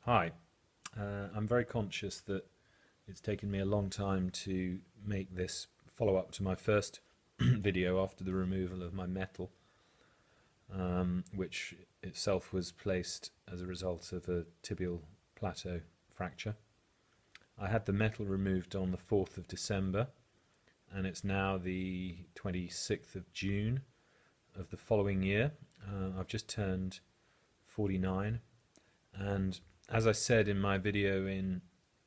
Hi, I'm very conscious that it's taken me a long time to make this follow-up to my first video after the removal of my metal, which itself was placed as a result of a tibial plateau fracture. I had the metal removed on the 4th of December, and it's now the 26th of June of the following year. I've just turned 49, and as I said in my video in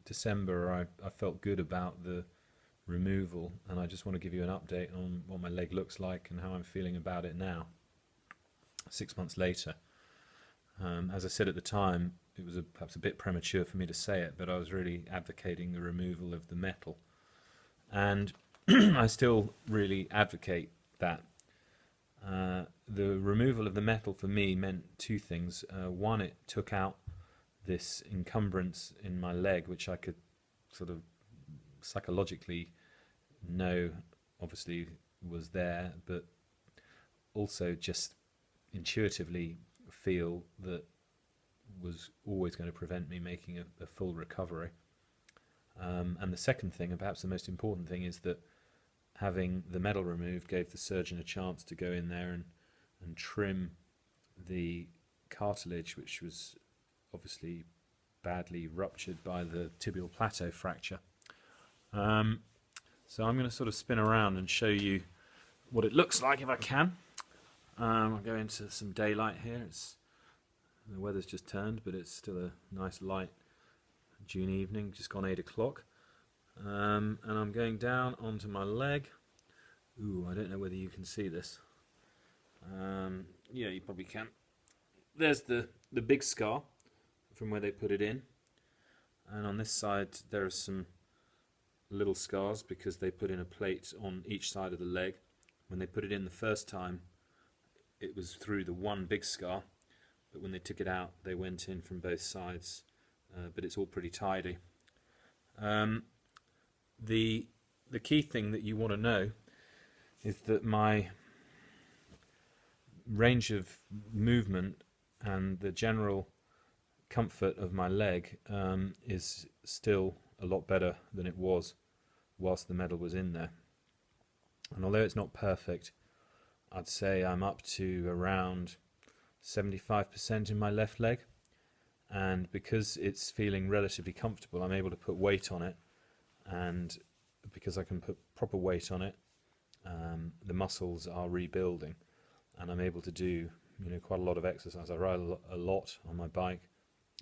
December, I felt good about the removal, and I just want to give you an update on what my leg looks like and how I'm feeling about it now, 6 months later. As I said at the time, it was perhaps a bit premature for me to say it, but I was really advocating the removal of the metal. And I still really advocate that. The removal of the metal for me meant two things. One, it took out this encumbrance in my leg, which I could sort of psychologically know obviously was there, but also just intuitively feel that was always going to prevent me making a full recovery. And the second thing, and perhaps the most important thing, is that having the metal removed gave the surgeon a chance to go in there and trim the cartilage, which was obviously badly ruptured by the tibial plateau fracture. So I'm going to sort of spin around and show you what it looks like if I can. I'll go into some daylight here. The weather's just turned, but it's still a nice light June evening, just gone 8 o'clock. And I'm going down onto my leg. Ooh, I don't know whether you can see this. Yeah, you probably can. There's the big scar from where they put it in, and on this side there are some little scars because they put in a plate on each side of the leg. When they put it in the first time, it was through the one big scar, but when they took it out they went in from both sides, but it's all pretty tidy. The key thing that you want to know is that my range of movement and the general comfort of my leg is still a lot better than it was whilst the metal was in there. And although it's not perfect, I'd say I'm up to around 75% in my left leg, and because it's feeling relatively comfortable, I'm able to put weight on it, and because I can put proper weight on it, the muscles are rebuilding, and I'm able to do quite a lot of exercise. I ride a lot on my bike.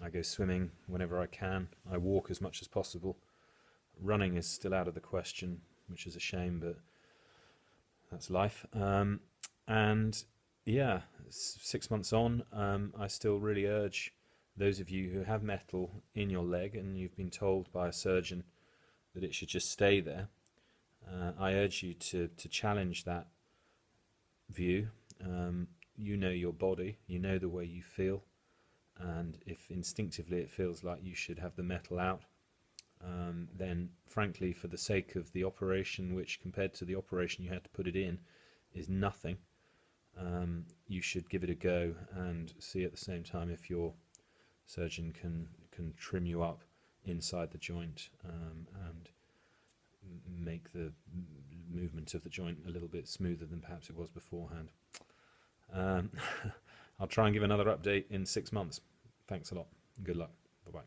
I go swimming whenever I can. I walk as much as possible. Running is still out of the question, which is a shame, but that's life. And yeah, 6 months on, I still really urge those of you who have metal in your leg and you've been told by a surgeon that it should just stay there, I urge you to challenge that view. You know your body, you know the way you feel, and if instinctively it feels like you should have the metal out, then frankly, for the sake of the operation, which compared to the operation you had to put it in is nothing, you should give it a go and see at the same time if your surgeon can trim you up inside the joint and make the movement of the joint a little bit smoother than perhaps it was beforehand. I'll try and give another update in 6 months. Thanks a lot. Good luck. Bye-bye.